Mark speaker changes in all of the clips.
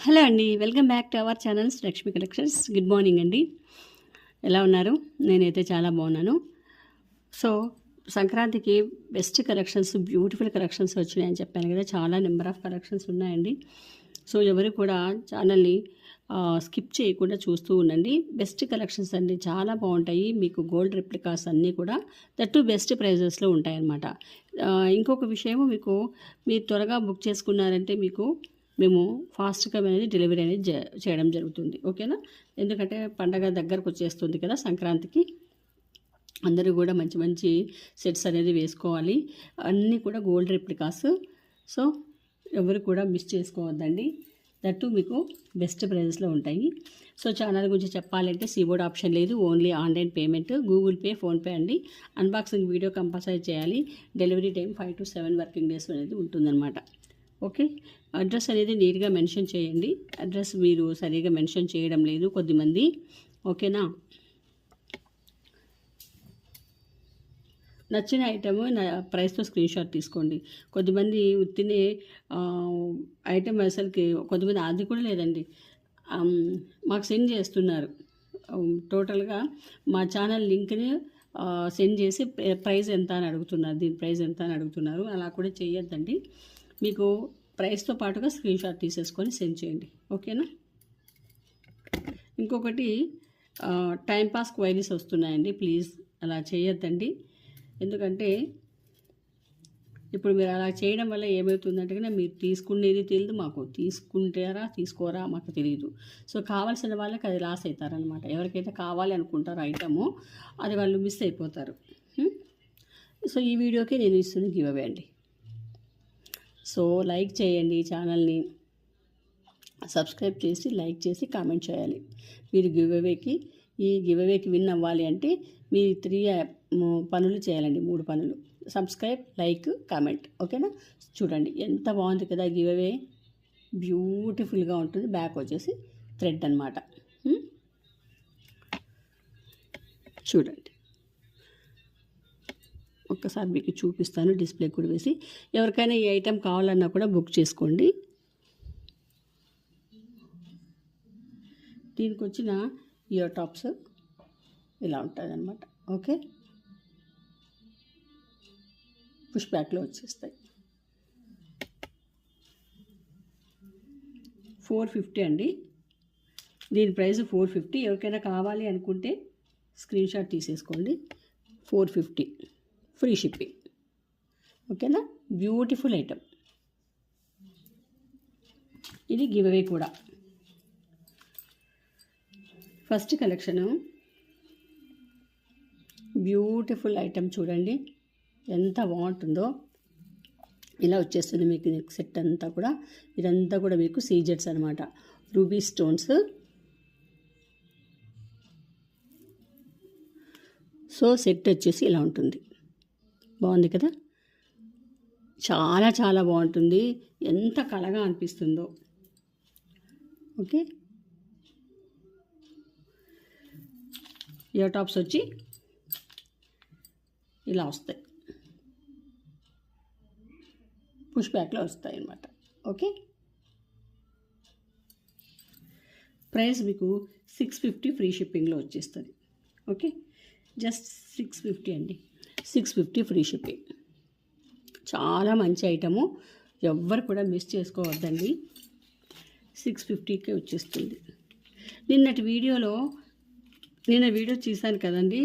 Speaker 1: Hello అండి, welcome back to our channels Lakshmi collections. Good morning అండి. ఎలా ఉన్నారు? నేనైతే చాలా బాగున్నాను. సో సంక్రాంతికి బెస్ట్ కలెక్షన్స్, బ్యూటిఫుల్ కలెక్షన్స్ వచ్చినాయని చెప్పాను కదా. చాలా నెంబర్ ఆఫ్ కలెక్షన్స్ ఉన్నాయండి. సో ఎవరు కూడా ఛానల్ని స్కిప్ చేయకుండా చూస్తూ ఉండండి. బెస్ట్ కలెక్షన్స్ అండి, చాలా బాగుంటాయి. మీకు గోల్డ్ రెప్లికాస్ అన్నీ కూడా దట్టు బెస్ట్ ప్రైజెస్లో ఉంటాయన్నమాట. ఇంకొక విషయము, మీరు త్వరగా బుక్ చేసుకున్నారంటే మేము ఫాస్ట్గా అనేది డెలివరీ అనేది చేయడం జరుగుతుంది. ఓకేనా? ఎందుకంటే పండగ దగ్గరకు వచ్చేస్తుంది కదా సంక్రాంతికి. అందరూ కూడా మంచి మంచి సెట్స్ అనేది వేసుకోవాలి. అన్నీ కూడా గోల్డ్ రెప్లికాస్. సో ఎవరు కూడా మిస్ చేసుకోవద్దండి. దట్టు మీకు బెస్ట్ ప్రైజెస్లో ఉంటాయి. సో ఛానల్ గురించి చెప్పాలంటే సీబోర్డ్ ఆప్షన్ లేదు, only online payment, Google pay, PhonePe అండి. అన్బాక్సింగ్ వీడియో కంపల్సరీ చేయాలి. Delivery time 5 to 7 working days అనేది ఉంటుందన్నమాట. ఓకే, అడ్రస్ అనేది నీట్గా మెన్షన్ చేయండి. అడ్రస్ మీరు సరిగా మెన్షన్ చేయడం లేదు కొద్దిమంది. ఓకేనా? నచ్చిన ఐటమ్ ప్రైస్తో స్క్రీన్ షాట్ తీసుకోండి. కొద్దిమంది ఉత్తినే ఐటమ్ అసలుకి కొద్దిమంది అది కూడా లేదండి, మాకు సెండ్ చేస్తున్నారు. టోటల్గా మా ఛానల్ లింక్ని సెండ్ చేసి ప్రైస్ ఎంత అని అడుగుతున్నారు, దీని ప్రైస్ ఎంత అని అడుగుతున్నారు. అలా కూడా చేయొద్దండి. మీకు ప్రైస్తో పాటుగా స్క్రీన్ షాట్ తీసేసుకొని సెండ్ చేయండి. ఓకేనా? ఇంకొకటి, టైంపాస్ క్వైరీస్ వస్తున్నాయండి. ప్లీజ్ అలా చేయొద్దండి. ఎందుకంటే ఇప్పుడు మీరు అలా చేయడం వల్ల ఏమవుతుందంటే కన్నా మీరు తీసుకునేది తెలియదు, మాకు తీసుకుంటారా తీసుకోరా మాకు తెలియదు. సో కావాల్సిన వాళ్ళకి అది లాస్ అవుతారనమాట. ఎవరికైతే కావాలి అనుకుంటారో ఐటము అది వాళ్ళు మిస్ అయిపోతారు. సో ఈ వీడియోకి నేను ఇస్తుంది గివ్ అవే అండి. సో లైక్ చేయండి, ఛానల్ని సబ్స్క్రైబ్ చేసి లైక్ చేసి కామెంట్ చేయాలి. మీరు ఈ గివ్ అవేకి విన్ అవ్వాలి అంటే మీరు 3 పనులు చేయాలండి. 3 పనులు: సబ్స్క్రైబ్, లైక్, కామెంట్. ఓకేనా? చూడండి ఎంత బాగుంది కదా గివ్ అవే, బ్యూటిఫుల్గా ఉంటుంది. బ్యాక్ వచ్చేసి థ్రెడ్ అనమాట. చూడండి, ఒక్కసారి మీకు చూపిస్తాను డిస్ప్లే కూడా వేసి. ఎవరికైనా ఈ ఐటెం కావాలన్నా కూడా బుక్ చేసుకోండి. దీనికి వచ్చిన ఇయర్ టాప్స్ ఇలా ఉంటుంది అనమాట. ఓకే, పుష్ బ్యాక్లో వచ్చేస్తాయి. 450 అండి, దీని ప్రైస్ 450. ఎవరికైనా కావాలి అనుకుంటే స్క్రీన్ షాట్ తీసేసుకోండి. 450 ఫ్రీ షిప్పింగ్. ఓకేనా? Beautiful item. ఇది గివ్ అవే కూడా. First collection beautiful item. చూడండి ఎంత బాగుంటుందో. ఇలా వచ్చేస్తుంది మీకు నెక్ సెట్ అంతా కూడా. ఇదంతా కూడా మీకు సీజెట్స్ అనమాట, రూబీ స్టోన్స్. సో సెట్ వచ్చేసి ఇలా ఉంటుంది. బాగుంది కదా? చాలా చాలా బాగుంటుంది. ఎంత కళగా అనిపిస్తుందో. ఓకే, ఇయర్ టాప్స్ వచ్చి ఇలా వస్తాయి, పుష్ బ్యాక్లో వస్తాయి అన్నమాట. ఓకే, ప్రైస్ మీకు 650 ఫ్రీ షిప్పింగ్లో వచ్చేస్తుంది. ఓకే, జస్ట్ 650 అండి, 650 ఫ్రీ షిప్పింగ్. చాలా మంచి ఐటము, ఎవ్వరు కూడా మిస్ చేసుకోవద్దండి. 650కే వచ్చేస్తుంది. నిన్న వీడియో చేశాను కదండి,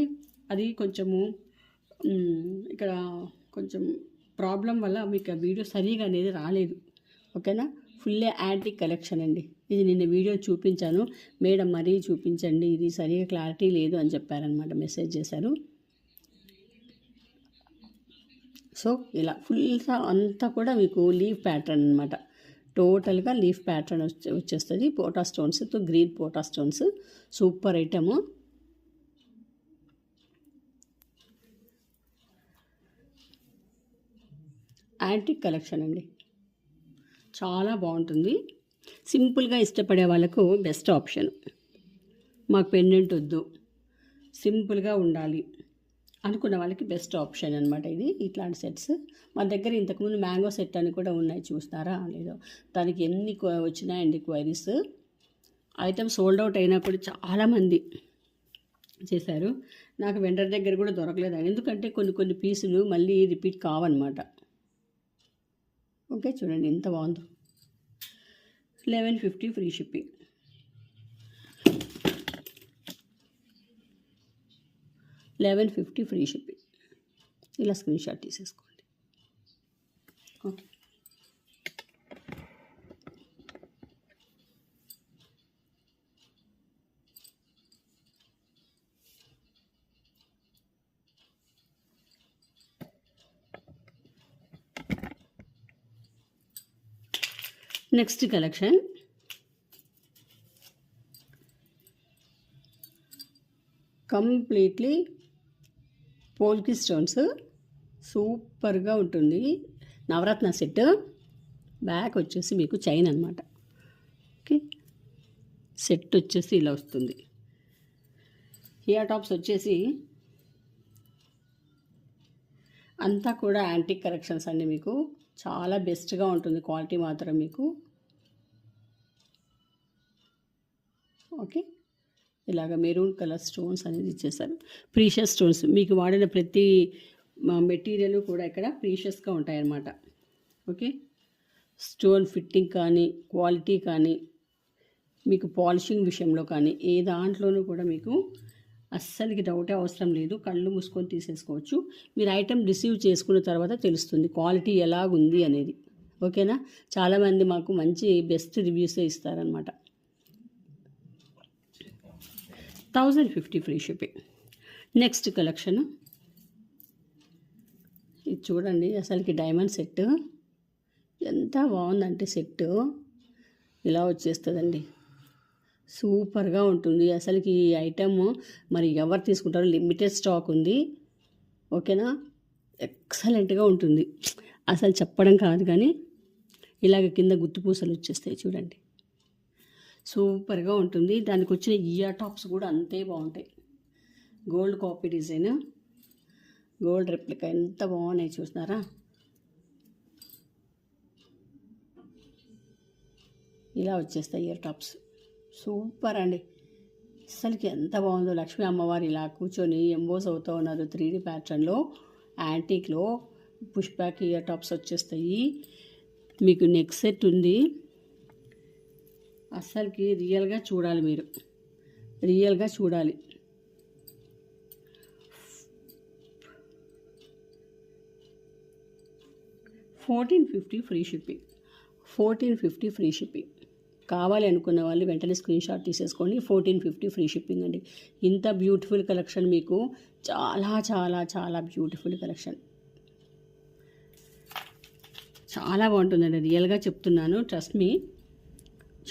Speaker 1: అది కొంచెము ఇక్కడ కొంచెం ప్రాబ్లం వల్ల మీకు ఆ వీడియో సరిగా అనేది రాలేదు. ఓకేనా? ఫుల్లీ యాంటిక్ కలెక్షన్ అండి. ఇది నిన్న వీడియో చూపించాను. మేడం మరీ చూపించండి, ఇది సరిగా క్లారిటీ లేదు అని చెప్పారనమాట, మెసేజ్ చేశారు. సో ఇలా ఫుల్గా అంతా కూడా మీకు లీఫ్ ప్యాటర్న్ అనమాట. టోటల్గా లీఫ్ ప్యాటర్న్ వచ్చేస్తుంది. పోటా స్టోన్స్తో, green pota stones. Super item. Antique collection అండి, చాలా బాగుంటుంది. సింపుల్గా ఇష్టపడే వాళ్ళకు బెస్ట్ ఆప్షన్. మాకు పెండెంట్ వద్దు, సింపుల్గా ఉండాలి అనుకున్న వాళ్ళకి బెస్ట్ ఆప్షన్ అనమాట ఇది. ఇట్లాంటి సెట్స్ మన దగ్గర ఇంతకుముందు మ్యాంగో సెట్ అని కూడా ఉన్నాయి, చూస్తారా లేదో. దానికి ఎన్ని వచ్చినాయండి క్వైరీస్. ఐటమ్ సోల్డ్ అవుట్ అయినా కూడా చాలామంది చేశారు. నాకు వెండర్ దగ్గర కూడా దొరకలేదు, ఎందుకంటే కొన్ని పీసులు మళ్ళీ రిపీట్ కావన్నమాట. ఓకే, చూడండి ఎంత బాగుందో. 1150 ఫ్రీ షిప్పింగ్. 1150 free shipping. ఇలా స్క్రీన్ షాట్ తీసేసుకోండి. Okay, next collection completely polki stones, సూపర్గా ఉంటుంది. నవరత్న సెట్. బ్యాక్ వచ్చేసి మీకు చైన్ అనమాట. ఓకే, సెట్ వచ్చేసి ఇలా వస్తుంది. ఇయర్ టాప్స్ వచ్చేసి అంతా కూడా యాంటిక్ కలెక్షన్స్ అండి. మీకు చాలా బెస్ట్గా ఉంటుంది, క్వాలిటీ మాత్రం మీకు. ఓకే, ఇలాగ మెరూన్ కలర్ స్టోన్స్ అనేది ఇచ్చేసారు. ప్రీషియస్ స్టోన్స్, మీకు వాడిన ప్రతి మెటీరియల్ కూడా ఇక్కడ ప్రీషియస్గా ఉంటాయన్నమాట. ఓకే, స్టోన్ ఫిట్టింగ్ కానీ, క్వాలిటీ కానీ, మీకు పాలిషింగ్ విషయంలో కానీ, ఏ దాంట్లోనూ కూడా మీకు అస్సలకి డౌటే అవసరం లేదు. కళ్ళు మూసుకొని తీసేసుకోవచ్చు. మీరు ఐటెం రిసీవ్ చేసుకున్న తర్వాత తెలుస్తుంది క్వాలిటీ ఎలాగుంది అనేది. ఓకేనా, చాలామంది మాకు మంచి బెస్ట్ రివ్యూసే ఇస్తారనమాట. 1050 ఫ్రీ షిప్పింగ్. నెక్స్ట్ కలెక్షన్ ఇది చూడండి. అసలుకి డైమండ్ సెట్ ఎంత బాగుందంటే సెట్ ఇలా వచ్చేస్తుందండి. సూపర్గా ఉంటుంది అసలుకి ఈ ఐటమ్. మరి ఎవరు తీసుకుంటారో, లిమిటెడ్ స్టాక్ ఉంది. ఓకేనా, ఎక్సలెంట్గా ఉంటుంది. అసలు చెప్పడం కాదు కానీ ఇలాగ కింద గుత్తుపూసలు వచ్చేస్తాయి చూడండి. సూపర్గా ఉంటుంది. దానికి వచ్చిన ఇయర్ టాప్స్ కూడా అంతే బాగుంటాయి. Gold copy design, gold replica ఎంత బాగున్నాయి చూస్తున్నారా. ఇలా వచ్చేస్తాయి ఇయర్ టాప్స్. సూపర్ అండి, అసలుకి ఎంత బాగుందో. లక్ష్మీ అమ్మవారు ఇలా కూర్చొని ఎంబోస్ అవుతూ ఉన్నారు 3D ప్యాటర్న్లో, యాంటీక్లో. పుష్ బ్యాక్ ఇయర్ టాప్స్ వచ్చేస్తాయి. మీకు నెక్ సెట్ ఉంది. అస్సలకి రియల్గా చూడాలి, మీరు రియల్గా చూడాలి. $1450 ఫ్రీ షిప్పింగ్. 1450 free shipping. కావాలి అనుకున్న వాళ్ళు వెంటనే స్క్రీన్ షాట్ తీసేసుకోండి. 1450 ఫ్రీ షిప్పింగ్ అండి. ఇంత బ్యూటిఫుల్ కలెక్షన్ మీకు, చాలా చాలా చాలా బ్యూటిఫుల్ కలెక్షన్. చాలా బాగుంటుందండి, రియల్గా చెప్తున్నాను, ట్రస్ట్ మీ.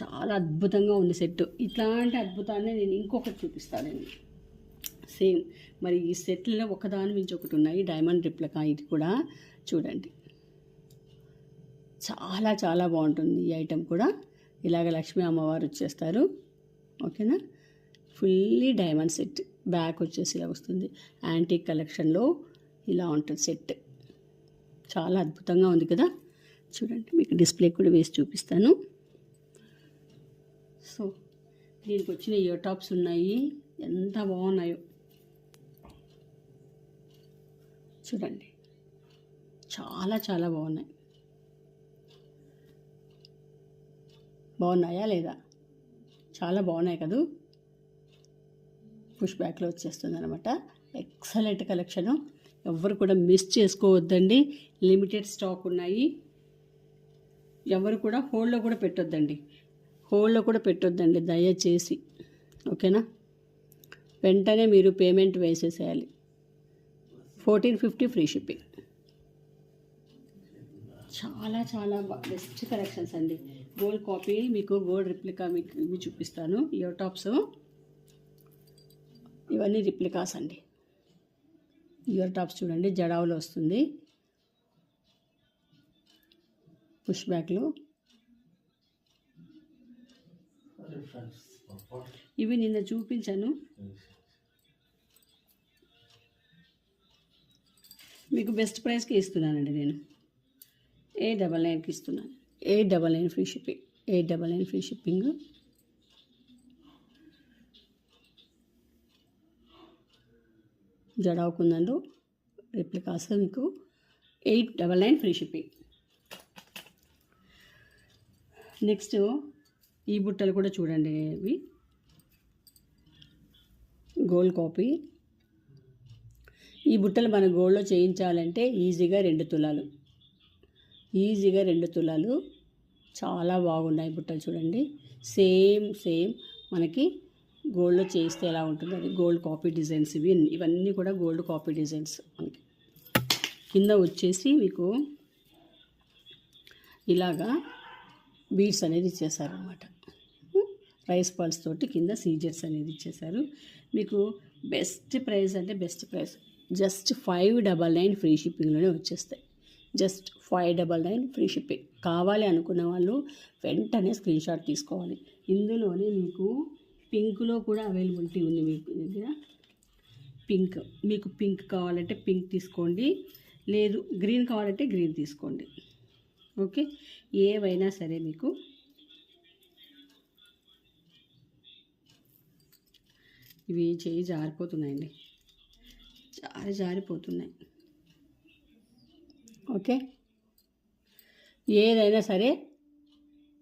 Speaker 1: చాలా అద్భుతంగా ఉంది సెట్. ఇట్లాంటి అద్భుతాన్ని నేను ఇంకొకటి చూపిస్తానండి. సేమ్ మరి ఈ సెట్లో ఒకదాని మించి ఒకటి ఉన్నాయి. డైమండ్ రిప్లికా ఇది కూడా చూడండి. చాలా చాలా బాగుంటుంది ఈ ఐటెం కూడా. ఇలాగ లక్ష్మీ అమ్మవారు వచ్చేస్తారు. ఓకేనా, ఫుల్లీ డైమండ్ సెట్. బ్యాక్ వచ్చేసి ఇలా వస్తుంది. యాంటిక్ కలెక్షన్లో ఇలా ఉంటుంది సెట్. చాలా అద్భుతంగా ఉంది కదా. చూడండి, మీకు డిస్ప్లే కూడా వేసి చూపిస్తాను. సో దీనికి వచ్చిన ఇయర్ టాప్స్ ఉన్నాయి, ఎంత బాగున్నాయో చూడండి. చాలా చాలా బాగున్నాయి. బాగున్నాయా లేదా? చాలా బాగున్నాయి కదా. పుష్ బ్యాక్లో వచ్చేస్తుంది అనమాట. ఎక్సలెంట్ కలెక్షను, ఎవరు కూడా మిస్ చేసుకోవద్దండి. లిమిటెడ్ స్టాక్ ఉన్నాయి. ఎవరు కూడా హోల్డ్లో కూడా పెట్టొద్దండి, హోల్డ్లో కూడా పెట్టొద్దండి దయచేసి. ఓకేనా, వెంటనే మీరు పేమెంట్ వేసేసేయాలి. 1450 free shipping. చాలా చాలా బెస్ట్ కలెక్షన్స్ అండి. గోల్డ్ కాపీ, మీకు గోల్డ్ రిప్లికా మీకు ఇవి చూపిస్తాను. ఇయర్ టాప్స్ ఇవన్నీ రిప్లికాస్ అండి. ఇయర్ టాప్స్ చూడండి, జడావులో వస్తుంది. పుష్ బ్యాక్లో ఇవి నిన్న చూపించాను. మీకు బెస్ట్ ప్రైస్కి ఇస్తున్నానండి నేను. 899కి ఇస్తున్నాను. 899 free shipping. 899 free shipping. Jadau కుందన్లో రెప్లికాస్ మీకు 899 ఫ్రీ షిప్పింగ్. నెక్స్ట్ ఈ బుట్టలు కూడా చూడండి. ఇవి గోల్డ్ కాపీ. ఈ బుట్టలు మన గోల్డ్లో చేయించాలంటే ఈజీగా 2 తులాలు. ఈజీగా 2 తులాలు. చాలా బాగున్నాయి బుట్టలు చూడండి. సేమ్ మనకి గోల్డ్లో చేయిస్తే ఎలా ఉంటుందో అది గోల్డ్ కాపీ డిజైన్స్. ఇవన్నీ కూడా గోల్డ్ కాపీ డిజైన్స్. మనకి కింద వచ్చేసి మీకు ఇలాగా బీడ్స్ అనేది ఇచ్చేసారనమాట. రైస్ పల్స్ తోటి కింద సీజర్స్ అనేది ఇచ్చేసారు. మీకు బెస్ట్ ప్రైస్ అంటే బెస్ట్ ప్రైస్. జస్ట్ 599 ఫ్రీ షిప్పింగ్లోనే వచ్చేస్తాయి. Just 599 free shipping. కావాలి అనుకున్న వాళ్ళు వెంటనే స్క్రీన్ షాట్ తీసుకోవాలి. ఇందులోనే మీకు పింక్లో కూడా అవైలబిలిటీ ఉంది. మీకు దగ్గర మీకు పింక్ కావాలంటే పింక్ తీసుకోండి, లేదు గ్రీన్ కావాలంటే గ్రీన్ తీసుకోండి. ఓకే, ఏవైనా సరే మీకు ఇవి చేయి జారిపోతున్నాయండి, జారిపోతున్నాయి. ఓకే, ఏదైనా సరే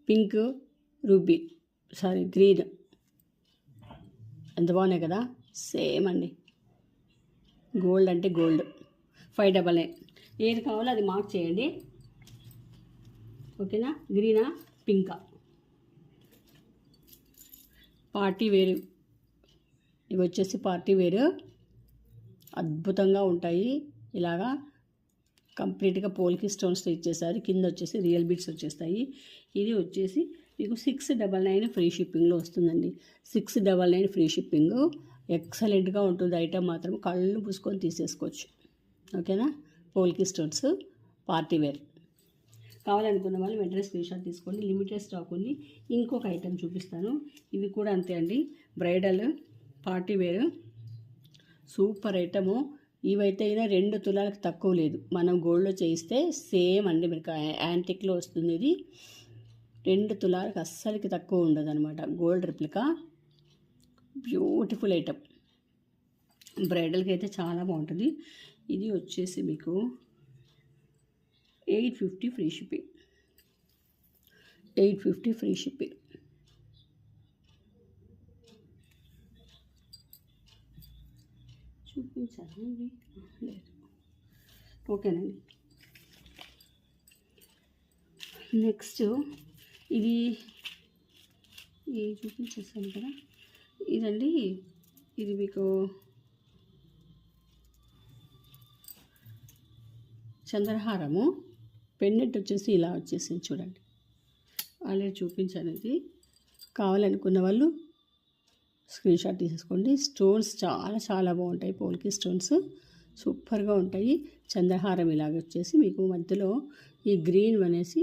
Speaker 1: పింక్, గ్రీన్ ఎంత బాగున్నాయి కదా. సేమ్ అండి. గోల్డ్ అంటే గోల్డ్. 599. ఏది కావాలో అది మార్క్ చేయండి. ఓకేనా. గ్రీనా, పింకా. పార్టీ వేరు. ఇవి వచ్చేసి పార్టీ వేరు. అద్భుతంగా ఉంటాయి. ఇలాగా కంప్లీట్గా పోల్కి స్టోన్స్ ఇచ్చేసారు. కింద వచ్చేసి రియల్ బీడ్స్ వచ్చేస్తాయి. ఇది వచ్చేసి మీకు 699 ఫ్రీ షిప్పింగ్లో వస్తుందండి. 699 ఫ్రీ షిప్పింగ్. ఎక్సలెంట్గా ఉంటుంది. ఐటమ్ మాత్రం కళ్ళు పూసుకొని తీసేసుకోవచ్చు. ఓకేనా. Polki stones party wear. కావాలనుకున్న వాళ్ళు వెంటనే స్క్రీన్ షాట్ తీసుకోండి. లిమిటెడ్ స్టాక్ ఉంది. ఇంకొక ఐటెం చూపిస్తాను. ఇవి కూడా అంతే అండి. Bridal party wear super item. ఇవైతే అయినా 2 తులాలకు తక్కువ లేదు. మనం గోల్డ్లో చేయిస్తే సేమ్ అండి. మీకు యాంటిక్లో వస్తుంది. ఇది 2 తులాలకు అస్సలకి తక్కువ ఉండదు అనమాట. Gold replica. Beautiful item. బ్రైడల్కి అయితే చాలా బాగుంటుంది. ఇది వచ్చేసి మీకు 850 ఫ్రీ షిప్పింగ్. 850 free shipping. చూపించాను లేదు. ఓకేనండి. నెక్స్ట్ ఇది చూపించేసాను కదా. ఇదండి. ఇది మీకు చంద్రహారము. పెండెంట్ వచ్చేసి ఇలా వచ్చేసింది చూడండి. ఆల్రెడీ చూపించాను. ఇది కావాలనుకున్న వాళ్ళు స్క్రీన్ షాట్ తీసేసుకోండి. స్టోన్స్ చాలా చాలా బాగుంటాయి. పోల్కి స్టోన్స్ సూపర్గా ఉంటాయి. చంద్రహారం ఇలాగ వచ్చేసి మీకు మధ్యలో ఈ గ్రీన్ అనేసి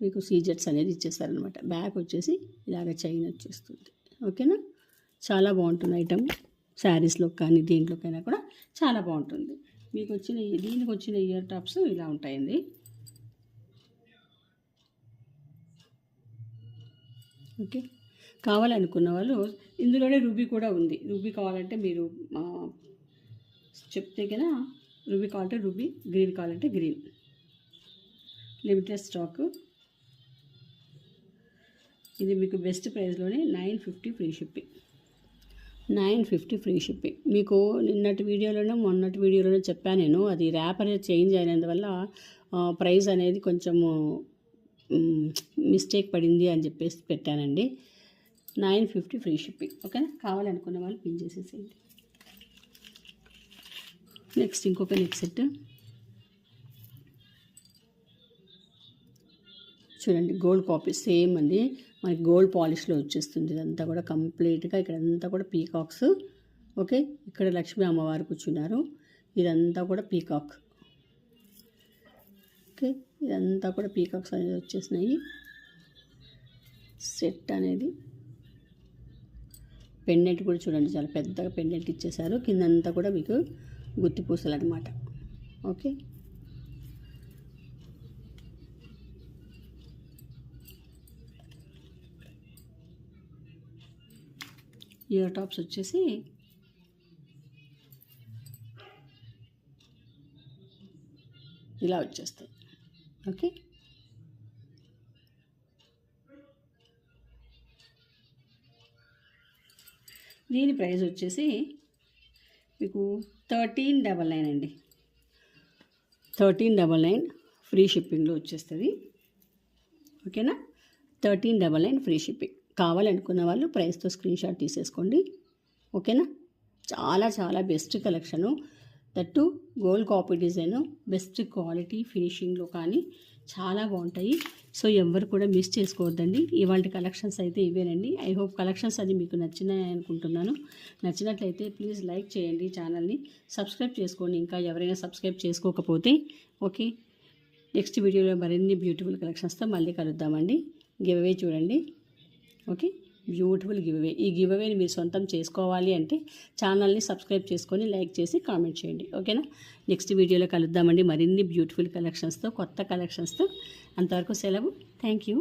Speaker 1: మీకు సీజెట్స్ అనేది ఇచ్చేస్తారనమాట. బ్యాక్ వచ్చేసి ఇలాగ చైన్ వచ్చేస్తుంది. ఓకేనా. చాలా బాగుంటుంది ఐటమ్. శారీస్లో కానీ దేంట్లోకైనా కూడా చాలా బాగుంటుంది. మీకు దీనికి వచ్చిన ఇయర్ టాప్స్ ఇలా ఉంటాయండి. ఓకే, కావాలనుకున్న వాళ్ళు ఇందులోనే రూబీ కూడా ఉంది. రూబీ కావాలంటే మీరు చెప్తే కదా. రూబీ కావాలంటే రూబీ, గ్రీన్ కావాలంటే గ్రీన్. Limited stock. ఇది మీకు బెస్ట్ ప్రైస్లోనే 950 ఫ్రీ షిప్పింగ్. 950 free shipping. మీకు నిన్నటి వీడియోలోనో మొన్నటి వీడియోలోనో చెప్పాను నేను. అది ర్యాప్ అనేది చేంజ్ అయినందువల్ల ప్రైస్ అనేది కొంచెము మిస్టేక్ పడింది అని చెప్పేసి పెట్టానండి. 950 ఫ్రీ షిప్పింగ్. ఓకేనా. కావాలనుకున్న వాళ్ళు పిన్ చేసేసేయండి. నెక్స్ట్ ఇంకొక నెక్ సెట్ చూడండి. గోల్డ్ కాపీ సేమ్ అండి. మనకి గోల్డ్ పాలిష్లో వచ్చేస్తుంది. ఇదంతా కూడా కంప్లీట్గా ఇక్కడంతా కూడా పీకాక్స్. ఓకే, ఇక్కడ లక్ష్మీ అమ్మవారు కూర్చున్నారు. ఇదంతా కూడా పీకాక్. ఓకే, ఇదంతా కూడా పీకాక్స్ అనేది వచ్చేసినాయి. సెట్ అనేది పెండెంట్ కూడా చూడండి. చాలా పెద్దగా పెండెంట్ ఇచ్చేసారు. కిందంతా కూడా మీకు గుత్తి పూసలు అనమాట. ఓకే. ఇయర్ టాప్స్ వచ్చేసి ఇలా వచ్చేస్తాయి. ఓకే. దీని ప్రైస్ వచ్చేసి మీకు 1399 అండి. 1399 ఫ్రీ షిప్పింగ్లో వచ్చేస్తుంది. ఓకేనా, 1399 ఫ్రీ షిప్పింగ్. కావాలనుకున్న వాళ్ళు ప్రైస్తో స్క్రీన్ షాట్ తీసేసుకోండి. ఓకేనా, చాలా చాలా best collection, that gold copy design, best quality ఫినిషింగ్లో కానీ చాలా బాగుంటాయి. సో ఎవరు కూడా మిస్ చేసుకోవద్దండి. ఇవాళ కలెక్షన్స్ అయితే ఇవేనండి. ఐ హోప్ కలెక్షన్స్ అది మీకు నచ్చినాయి అనుకుంటున్నాను. నచ్చినట్లయితే ప్లీజ్ లైక్ చేయండి, ఛానల్ని సబ్స్క్రైబ్ చేసుకోండి ఇంకా ఎవరైనా సబ్స్క్రైబ్ చేసుకోకపోతే. ఓకే, నెక్స్ట్ వీడియోలో మరిన్ని బ్యూటిఫుల్ కలెక్షన్స్తో మళ్ళీ కలుద్దామండి. గివ్ అవే చూడండి. Okay, beautiful give away. ఈ గివ్ అవేని మీరు సొంతం చేసుకోవాలి అంటే ఛానల్ని సబ్స్క్రైబ్ చేసుకొని లైక్ చేసి కామెంట్ చేయండి. ఓకేనా, నెక్స్ట్ వీడియోలో కలుద్దామండి మరిన్ని బ్యూటిఫుల్ కలెక్షన్స్తో, కొత్త కలెక్షన్స్తో. అంతవరకు సెలవు. Thank you.